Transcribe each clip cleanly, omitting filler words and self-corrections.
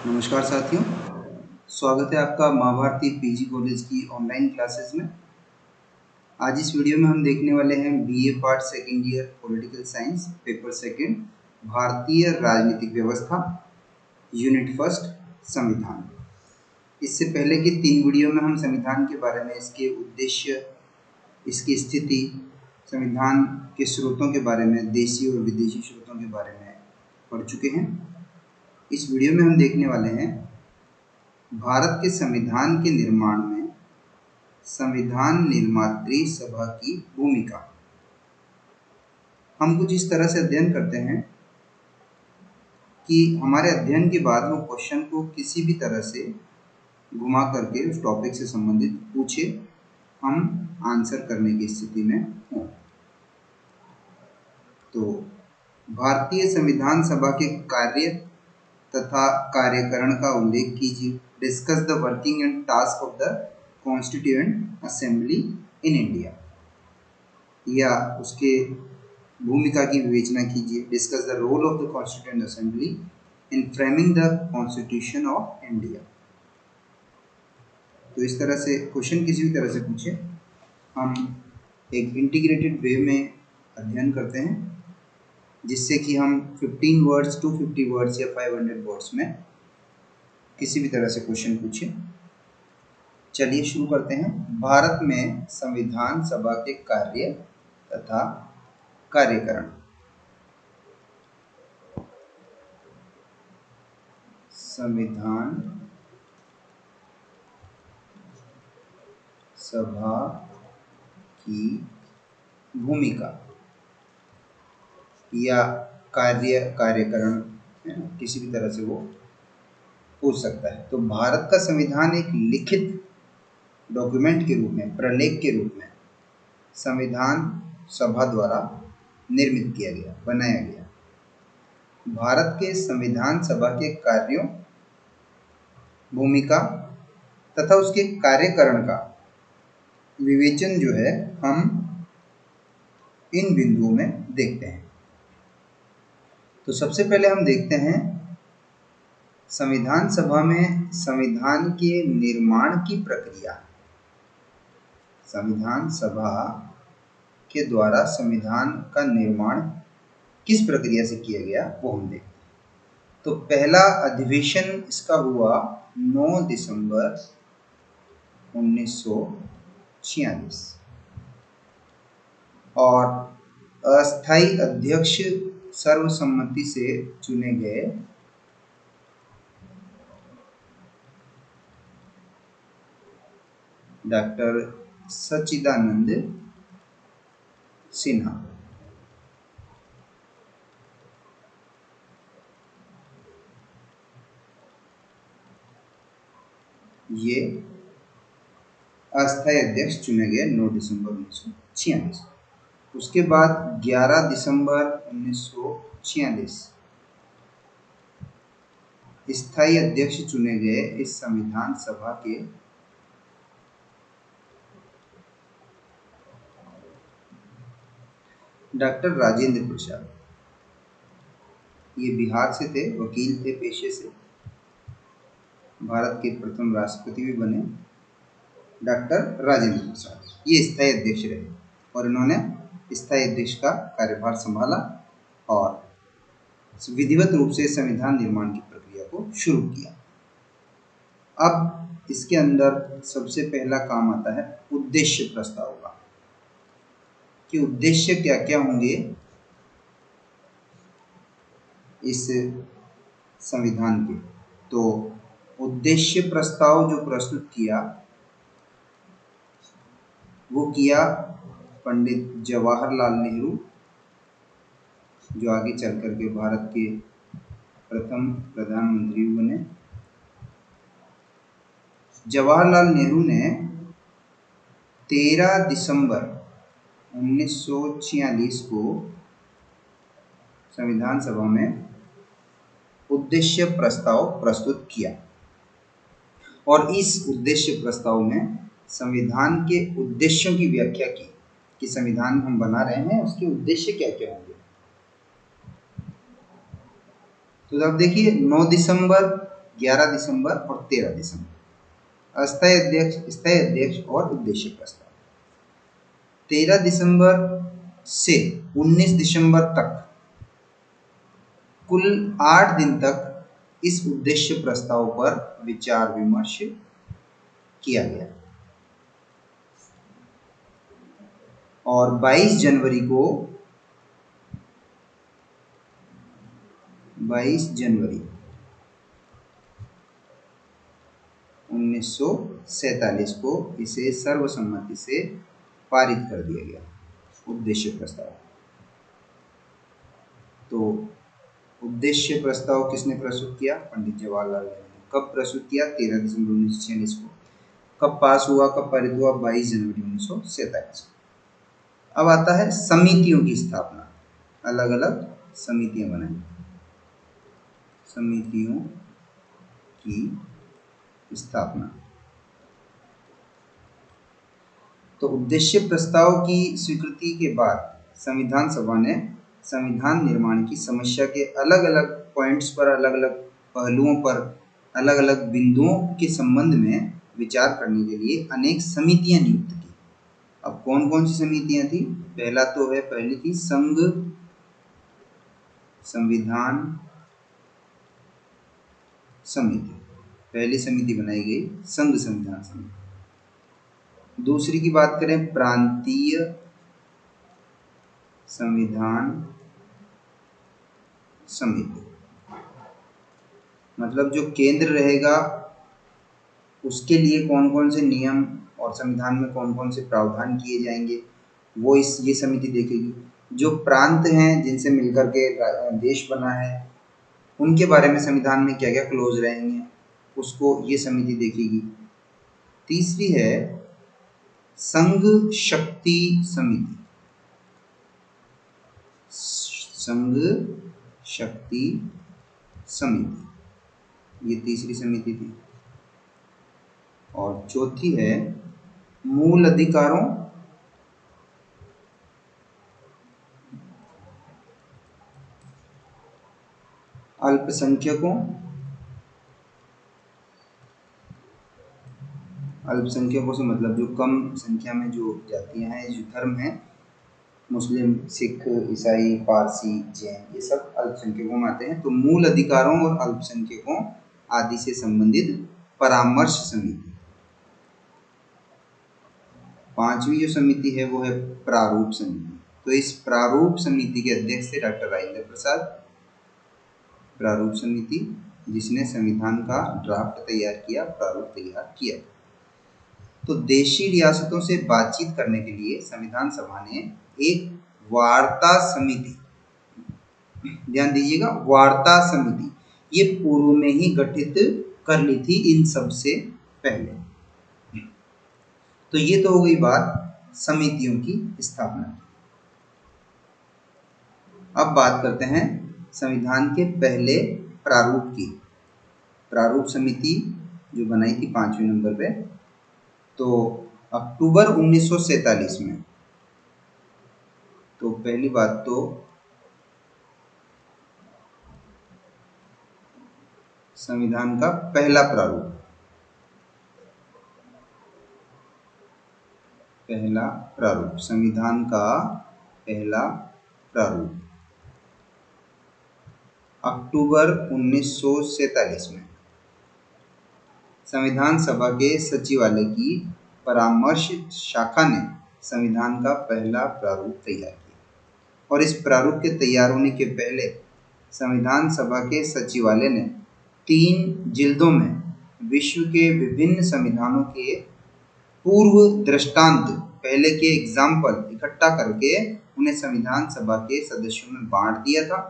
नमस्कार साथियों, स्वागत है आपका महाभारती पीजी कॉलेज की ऑनलाइन क्लासेस में। आज इस वीडियो में हम देखने वाले हैं BA part second year political science paper second भारतीय राजनीतिक व्यवस्था यूनिट फर्स्ट संविधान। इससे पहले की 3 वीडियो में हम संविधान के बारे में, इसके उद्देश्य, इसकी स्थिति, संविधान के स्रोतों के बारे में, देशी और विदेशी स्रोतों के बारे में पढ़ चुके हैं। इस वीडियो में हम देखने वाले हैं भारत के संविधान के निर्माण में संविधान निर्मात्री सभा की भूमिका। हम कुछ इस तरह से अध्ययन करते हैं कि हमारे अध्ययन के बाद वो क्वेश्चन को किसी भी तरह से घुमा करके उस टॉपिक से संबंधित पूछे, हम आंसर करने की स्थिति में हों। तो भारतीय संविधान सभा के कार्य तथा कार्यकरण का उल्लेख कीजिए। Discuss the working and task of the constituent assembly in India, या उसके भूमिका की विवेचना कीजिए। Discuss the role of the constituent assembly in framing the constitution of India. तो इस तरह से क्वेश्चन किसी भी तरह से पूछे, हम एक इंटीग्रेटेड वे में अध्ययन करते हैं, जिससे कि हम 15 वर्ड्स 250 वर्ड्स या 500 वर्ड्स में किसी भी तरह से क्वेश्चन पूछे। चलिए शुरू करते हैं। भारत में संविधान सभा के कार्य तथा कार्यकरण। संविधान सभा की भूमिका या कार्यकरण, किसी भी तरह से वो पूछ सकता है। तो भारत का संविधान एक लिखित डॉक्यूमेंट के रूप में, प्रलेख के रूप में संविधान सभा द्वारा निर्मित किया गया, बनाया गया। भारत के संविधान सभा के कार्यों, भूमिका तथा उसके कार्यकरण का विवेचन जो है, हम इन बिंदुओं में देखते हैं। तो सबसे पहले हम देखते हैं संविधान सभा में संविधान के निर्माण की प्रक्रिया। संविधान सभा के द्वारा संविधान का निर्माण किस प्रक्रिया से किया गया, वो हम देखते हैं। तो पहला अधिवेशन इसका हुआ 9 दिसंबर 1946 और अस्थायी अध्यक्ष सर्वसम्मति से चुने गए डॉक्टर सच्चिदानंद सिन्हा। ये अस्थायी अध्यक्ष चुने गए 9 दिसंबर 1946। उसके बाद 11 दिसंबर 1946 स्थायी अध्यक्ष चुने गए इस संविधान सभा के डॉक्टर राजेंद्र प्रसाद। ये बिहार से थे, वकील थे पेशे से, भारत के प्रथम राष्ट्रपति भी बने डॉक्टर राजेंद्र प्रसाद। ये स्थायी अध्यक्ष रहे और इन्होंने स्थायी अध्यक्ष का कार्यभार संभाला और विधिवत रूप से संविधान निर्माण की प्रक्रिया को शुरू किया। अब इसके अंदर सबसे पहला काम आता है उद्देश्य प्रस्ताव का, कि उद्देश्य क्या क्या होंगे इस संविधान के। तो उद्देश्य प्रस्ताव जो प्रस्तुत किया, वो किया पंडित जवाहरलाल नेहरू, जो आगे चल करके भारत के प्रथम प्रधानमंत्री बने। जवाहरलाल नेहरू ने 13 दिसंबर 1946 को संविधान सभा में उद्देश्य प्रस्ताव प्रस्तुत किया और इस उद्देश्य प्रस्ताव में संविधान के उद्देश्यों की व्याख्या की, कि संविधान हम बना रहे हैं उसके उद्देश्य क्या क्या होंगे। तो अब देखिए 9 दिसंबर 11 दिसंबर और 13 दिसंबर। स्थायी अध्यक्ष और उद्देश्य प्रस्ताव। 13 दिसंबर से 19 दिसंबर तक कुल 8 दिन तक इस उद्देश्य प्रस्ताव पर विचार विमर्श किया गया और 22 जनवरी 1947 को इसे सर्वसम्मति से पारित कर दिया गया उद्देश्य प्रस्ताव। तो उद्देश्य प्रस्ताव किसने प्रस्तुत किया? पंडित जवाहरलाल नेहरू ने। कब प्रस्तुत किया? 13 दिसंबर 1946 को। कब पास हुआ, कब पारित हुआ? 22 जनवरी 1947 को। अब आता है समितियों की स्थापना। अलग अलग समितियां बनाई। समितियों की स्थापना। तो उद्देश्य प्रस्ताव की स्वीकृति के बाद संविधान सभा ने संविधान निर्माण की समस्या के अलग अलग पॉइंट्स पर, अलग अलग पहलुओं पर, अलग अलग बिंदुओं के संबंध में विचार करने के लिए अनेक समितियां नियुक्त की। अब कौन कौन सी समितियां थी? पहली थी संघ संविधान समिति। पहली समिति बनाई गई संघ संविधान समिति। दूसरी की बात करें, प्रांतीय संविधान समिति। मतलब जो केंद्र रहेगा उसके लिए कौन कौन से नियम और संविधान में कौन कौन से प्रावधान किए जाएंगे वो ये समिति देखेगी। जो प्रांत हैं जिनसे मिलकर के देश बना है उनके बारे में संविधान में क्या क्या क्लोज रहेंगे उसको ये समिति देखेगी। तीसरी है संघ शक्ति समिति। संघ शक्ति समिति ये तीसरी समिति थी। और चौथी है मूल अधिकारों अल्पसंख्यकों से मतलब जो कम संख्या में जो जातियां हैं, जो धर्म हैं, मुस्लिम, सिख, ईसाई, पारसी, जैन, ये सब अल्पसंख्यकों में आते हैं। तो मूल अधिकारों और अल्पसंख्यकों आदि से संबंधित परामर्श समिति। पांचवी जो समिति है वो है प्रारूप समिति। तो इस प्रारूप समिति के अध्यक्ष थे डॉक्टर राजेंद्र प्रसाद। प्रारूप समिति जिसने संविधान का ड्राफ्ट तैयार किया, प्रारूप तैयार किया। तो देशी रियासतों से बातचीत करने के लिए संविधान सभा ने एक वार्ता समिति, ध्यान दीजिएगा, वार्ता समिति ये पूर्व में ही गठित कर ली थी इन सब से पहले। तो ये तो हो गई बात समितियों की स्थापना। अब बात करते हैं संविधान के पहले प्रारूप की। प्रारूप समिति जो बनाई थी 5वें नंबर पे, तो अक्टूबर 1947 में। तो पहली बात तो संविधान का पहला प्रारूप, संविधान का पहला प्रारूप अक्टूबर 1947 में संविधान सभा के सचिवालय की परामर्श शाखा ने संविधान का पहला प्रारूप तैयार किया। और इस प्रारूप के तैयार होने के पहले संविधान सभा के सचिवालय ने 3 जिल्दों में विश्व के विभिन्न संविधानों के पूर्व दृष्टांत, पहले के एग्जाम्पल इकट्ठा करके उन्हें संविधान सभा के सदस्यों में बांट दिया था।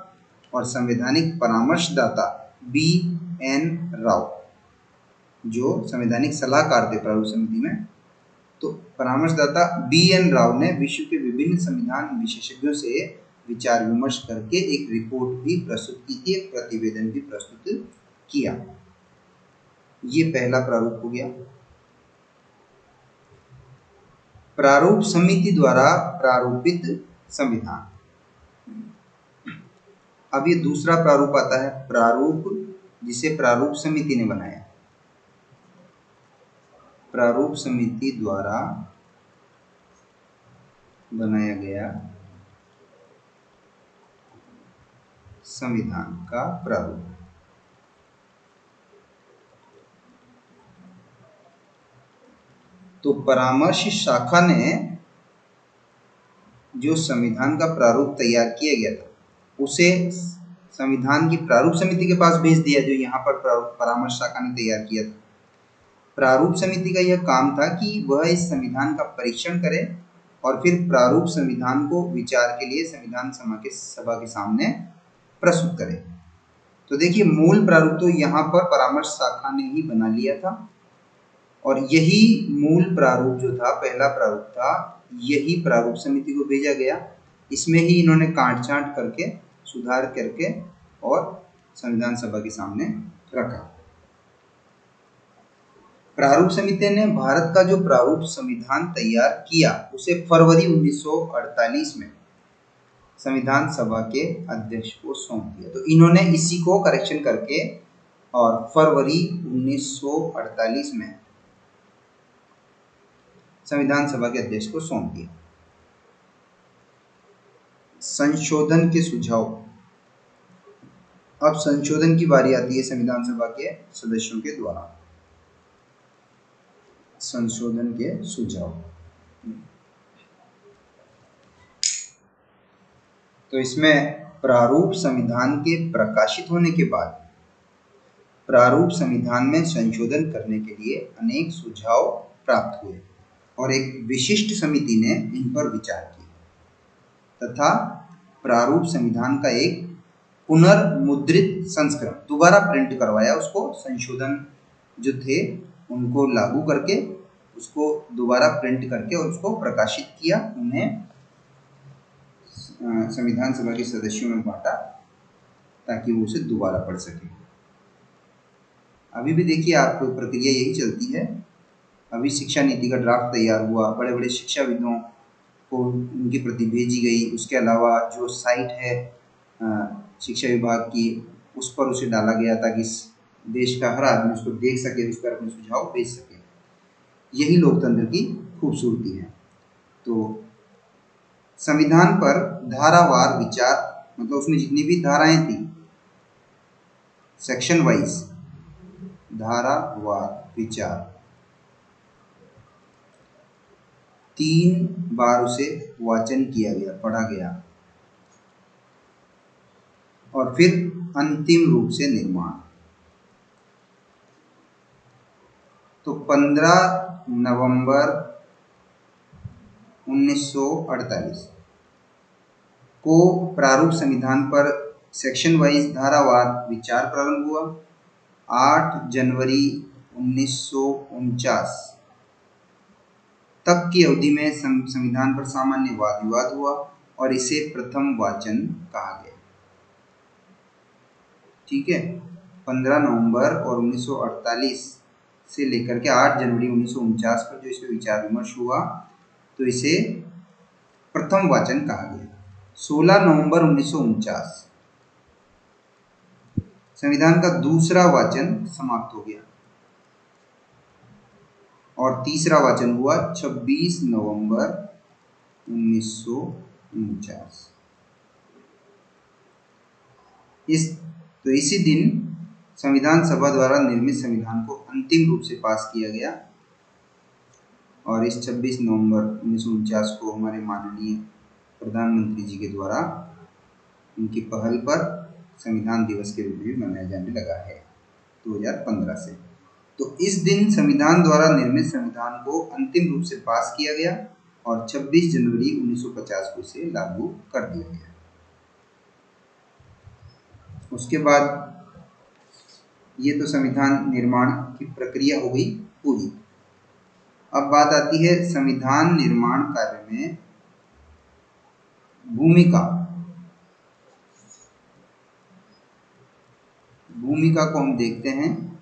और संवैधानिक परामर्शदाता B.N. राव जो संवैधानिक सलाहकार थे प्रारूप समिति में, तो परामर्शदाता B.N. राव ने विश्व के विभिन्न संविधान विशेषज्ञों से विचार विमर्श करके एक रिपोर्ट भी प्रस्तुत की थी, एक प्रतिवेदन भी प्रस्तुत किया। ये पहला प्रारूप हो गया। प्रारूप समिति द्वारा प्रारूपित संविधान। अब ये दूसरा प्रारूप आता है, प्रारूप जिसे प्रारूप समिति ने बनाया, प्रारूप समिति द्वारा बनाया गया संविधान का प्रारूप। तो परामर्श शाखा ने जो संविधान का प्रारूप तैयार किया गया था उसे संविधान की प्रारूप समिति के पास भेज दिया, जो यहाँ पर परामर्श शाखा ने तैयार किया था। प्रारूप समिति का यह काम था कि वह इस संविधान का परीक्षण करे और फिर प्रारूप संविधान को विचार के लिए संविधान सभा के सामने प्रस्तुत करे। तो देखिए, मूल प्रारूप तो यहाँ पर परामर्श शाखा ने ही बना लिया था और यही मूल प्रारूप जो था, पहला प्रारूप था, यही प्रारूप समिति को भेजा गया। इसमें ही इन्होंने काट छांट करके, सुधार करके और संविधान सभा के सामने रखा। प्रारूप समिति ने भारत का जो प्रारूप संविधान तैयार किया उसे फरवरी 1948 में संविधान सभा के अध्यक्ष को सौंप दिया। तो इन्होंने इसी को करेक्शन करके और फरवरी 1948 में संविधान सभा के अध्यक्ष को सौंप दिया। संशोधन के सुझाव। अब संशोधन की बारी आती है संविधान सभा के सदस्यों के द्वारा। संशोधन के सुझाव। तो इसमें प्रारूप संविधान के प्रकाशित होने के बाद प्रारूप संविधान में संशोधन करने के लिए अनेक सुझाव प्राप्त हुए और एक विशिष्ट समिति ने इन पर विचार किया तथा प्रारूप संविधान का एक पुनर्मुद्रित संस्करण दोबारा प्रिंट करवाया। उसको संशोधन जो थे उनको लागू करके उसको दोबारा प्रिंट करके और उसको प्रकाशित किया। उन्हें संविधान सभा के सदस्यों में बांटा ताकि वो उसे दोबारा पढ़ सके। अभी भी देखिए, आपको प्रक्रिया यही चलती है। अभी शिक्षा नीति का ड्राफ्ट तैयार हुआ, बड़े बड़े शिक्षाविदों को उनकी प्रति भेजी गई। उसके अलावा जो साइट है शिक्षा विभाग की, उस पर उसे डाला गया ताकि देश का हर आदमी उसको देख सके, उस पर अपने सुझाव भेज सके। यही लोकतंत्र की खूबसूरती है। तो संविधान पर धारावार विचार, मतलब उसमें जितनी भी धाराएं थी, सेक्शन वाइज धारावार विचार, 3 बार उसे वाचन किया गया, पढ़ा गया और फिर अंतिम रूप से निर्माण। तो 15 नवंबर 1948 को प्रारूप संविधान पर सेक्शन वाइज धारावार विचार प्रारंभ हुआ। 8 जनवरी 1949 तक की अवधि में संविधान पर सामान्य वाद विवाद हुआ और इसे प्रथम वाचन कहा गया। ठीक है, 15 नवंबर और 1948 से लेकर के 8 जनवरी 1949 पर जो इसमें विचार विमर्श हुआ तो इसे प्रथम वाचन कहा गया। 16 नवंबर 1949 संविधान का दूसरा वाचन समाप्त हो गया और तीसरा वाचन हुआ 26 नवंबर 1949। इसी दिन संविधान सभा द्वारा निर्मित संविधान को अंतिम रूप से पास किया गया और इस 26 नवंबर 1949 को हमारे माननीय प्रधानमंत्री जी के द्वारा उनकी पहल पर संविधान दिवस के रूप में मनाया जाने लगा है 2015 से। तो इस दिन संविधान द्वारा निर्मित संविधान को अंतिम रूप से पास किया गया और 26 जनवरी 1950 को इसे लागू कर दिया गया। उसके बाद ये तो संविधान निर्माण की प्रक्रिया हो गई पूरी। अब बात आती है संविधान निर्माण कार्य में भूमिका को हम देखते हैं।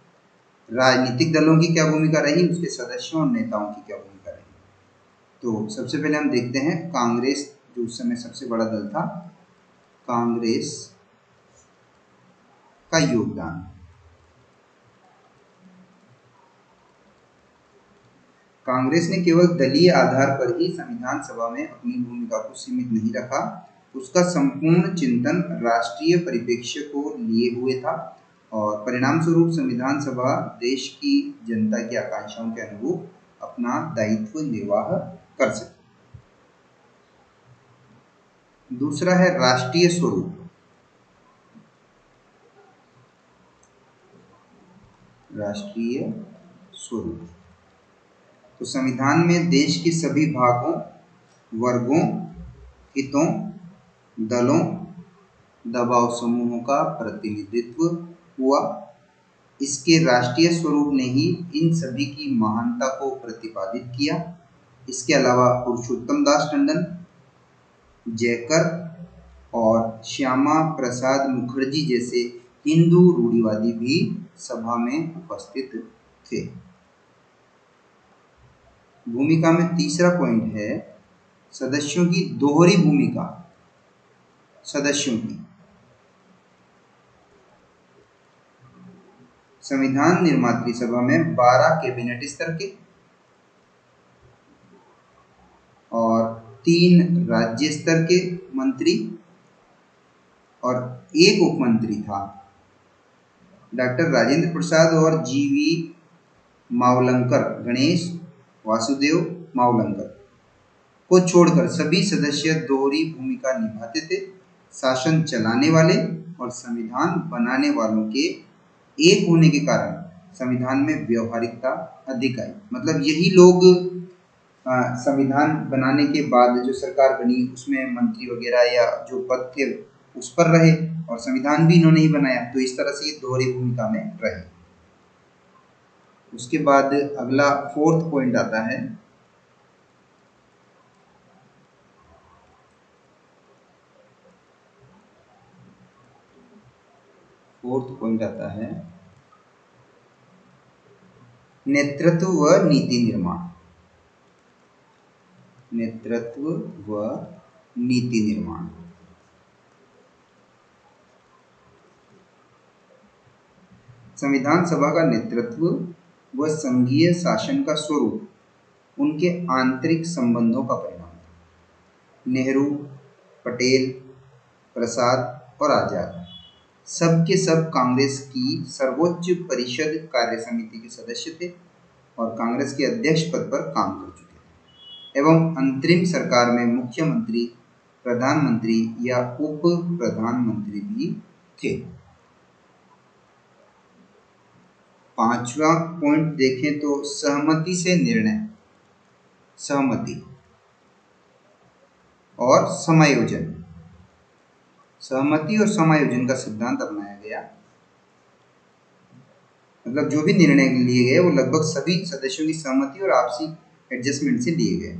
राजनीतिक दलों की क्या भूमिका रही, उसके सदस्यों और नेताओं की क्या भूमिका रही। तो सबसे पहले हम देखते हैं कांग्रेस, जो उस समय सबसे बड़ा दल था, कांग्रेस का योगदान। कांग्रेस ने केवल दलीय आधार पर ही संविधान सभा में अपनी भूमिका को सीमित नहीं रखा, उसका संपूर्ण चिंतन राष्ट्रीय परिप्रेक्ष्य को लिए हुए था और परिणाम स्वरूप संविधान सभा देश की जनता की आकांक्षाओं के अनुरूप अपना दायित्व निर्वाह कर सके। दूसरा है राष्ट्रीय स्वरूप। राष्ट्रीय स्वरूप तो संविधान में देश के सभी भागों, वर्गों, हितों, दलों, दबाव समूहों का प्रतिनिधित्व हुआ। इसके राष्ट्रीय स्वरूप ने ही इन सभी की महानता को प्रतिपादित किया। इसके अलावा पुरुषोत्तम दास टंडन, जयकर और श्यामा प्रसाद मुखर्जी जैसे हिंदू रूढ़िवादी भी सभा में उपस्थित थे। भूमिका में तीसरा पॉइंट है सदस्यों की दोहरी भूमिका। सदस्यों की संविधान निर्मात्री सभा में 12 कैबिनेट स्तर के और 3 राज्य स्तर के मंत्री और 1 उपमंत्री था। डॉक्टर राजेंद्र प्रसाद और जीवी मावलंकर, गणेश वासुदेव मावलंकर को छोड़कर सभी सदस्य दोहरी भूमिका निभाते थे। शासन चलाने वाले और संविधान बनाने वालों के एक होने के कारण संविधान में व्यवहारिकता अधिक आई। मतलब यही लोग संविधान बनाने के बाद जो सरकार बनी उसमें मंत्री वगैरह या जो पद थे उस पर रहे और संविधान भी इन्होंने ही बनाया, तो इस तरह से ये दोहरी भूमिका में रहे। उसके बाद अगला 4th पॉइंट आता है नेतृत्व व नीति निर्माण। नेतृत्व व नीति निर्माण संविधान सभा का नेतृत्व व संघीय शासन का स्वरूप उनके आंतरिक संबंधों का परिणाम था। नेहरू, पटेल, प्रसाद और आजाद सब के सब कांग्रेस की सर्वोच्च परिषद कार्य समिति के सदस्य थे और कांग्रेस के अध्यक्ष पद पर काम कर चुके थे एवं अंतरिम सरकार में मुख्यमंत्री, प्रधानमंत्री या उप प्रधानमंत्री भी थे। 5वां पॉइंट देखें तो सहमति से निर्णय, सहमति और समायोजन। सहमति और समायोजन का सिद्धांत अपनाया गया। मतलब जो भी निर्णय लिए गए वो लगभग सभी सदस्यों की सहमति और आपसी एडजस्टमेंट से लिए गए।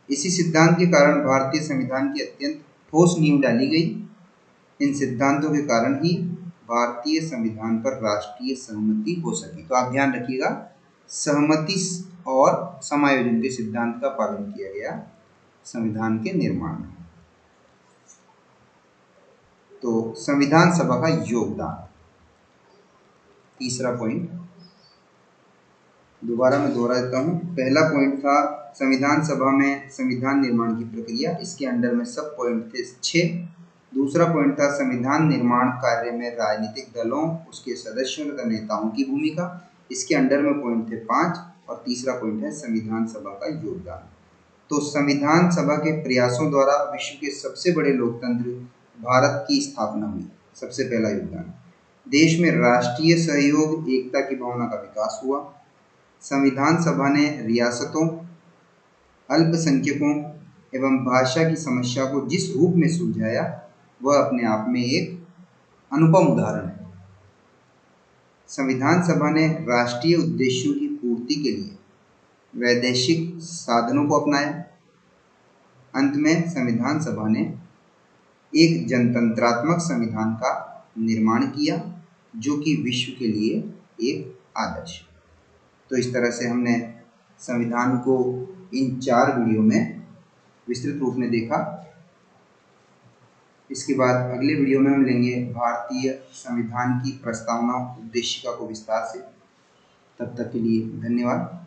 इसी सिद्धांत के कारण भारतीय संविधान की अत्यंत ठोस नींव डाली गई। इन सिद्धांतों के कारण ही भारतीय संविधान पर राष्ट्रीय सहमति हो सकी। तो आप ध्यान रखिएगा, सहमति और समायोजन के सिद्धांत का पालन किया गया संविधान के निर्माण में। तो संविधान सभा का योगदान, तीसरा पॉइंट दोबारा मैं दोहरा देता हूँ। पहला पॉइंट था संविधान सभा में संविधान निर्माण की प्रक्रिया, इसके अंडर में सब पॉइंट थे 6। दूसरा पॉइंट था संविधान निर्माण कार्य में राजनीतिक दलों, उसके सदस्यों तथा नेताओं की भूमिका, इसके अंडर में पॉइंट थे 5। और तीसरा पॉइंट है संविधान सभा का योगदान। तो संविधान सभा के प्रयासों द्वारा विश्व के सबसे बड़े लोकतंत्र भारत की स्थापना हुई। सबसे पहला योगदान, देश में राष्ट्रीय सहयोग, एकता की भावना का विकास हुआ। संविधान सभा ने रियासतों, अल्पसंख्यकों एवं भाषा की समस्या को जिस रूप में सुलझाया वह अपने आप में एक अनुपम उदाहरण है। संविधान सभा ने राष्ट्रीय उद्देश्यों की पूर्ति के लिए वैदेशिक साधनों को अपनाया। अंत में संविधान सभा ने एक जनतंत्रात्मक संविधान का निर्माण किया जो कि विश्व के लिए एक आदर्श। तो इस तरह से हमने संविधान को इन 4 वीडियो में विस्तृत रूप में देखा। इसके बाद अगले वीडियो में हम लेंगे भारतीय संविधान की प्रस्तावना उद्देशिका को विस्तार से। तब तक के लिए धन्यवाद।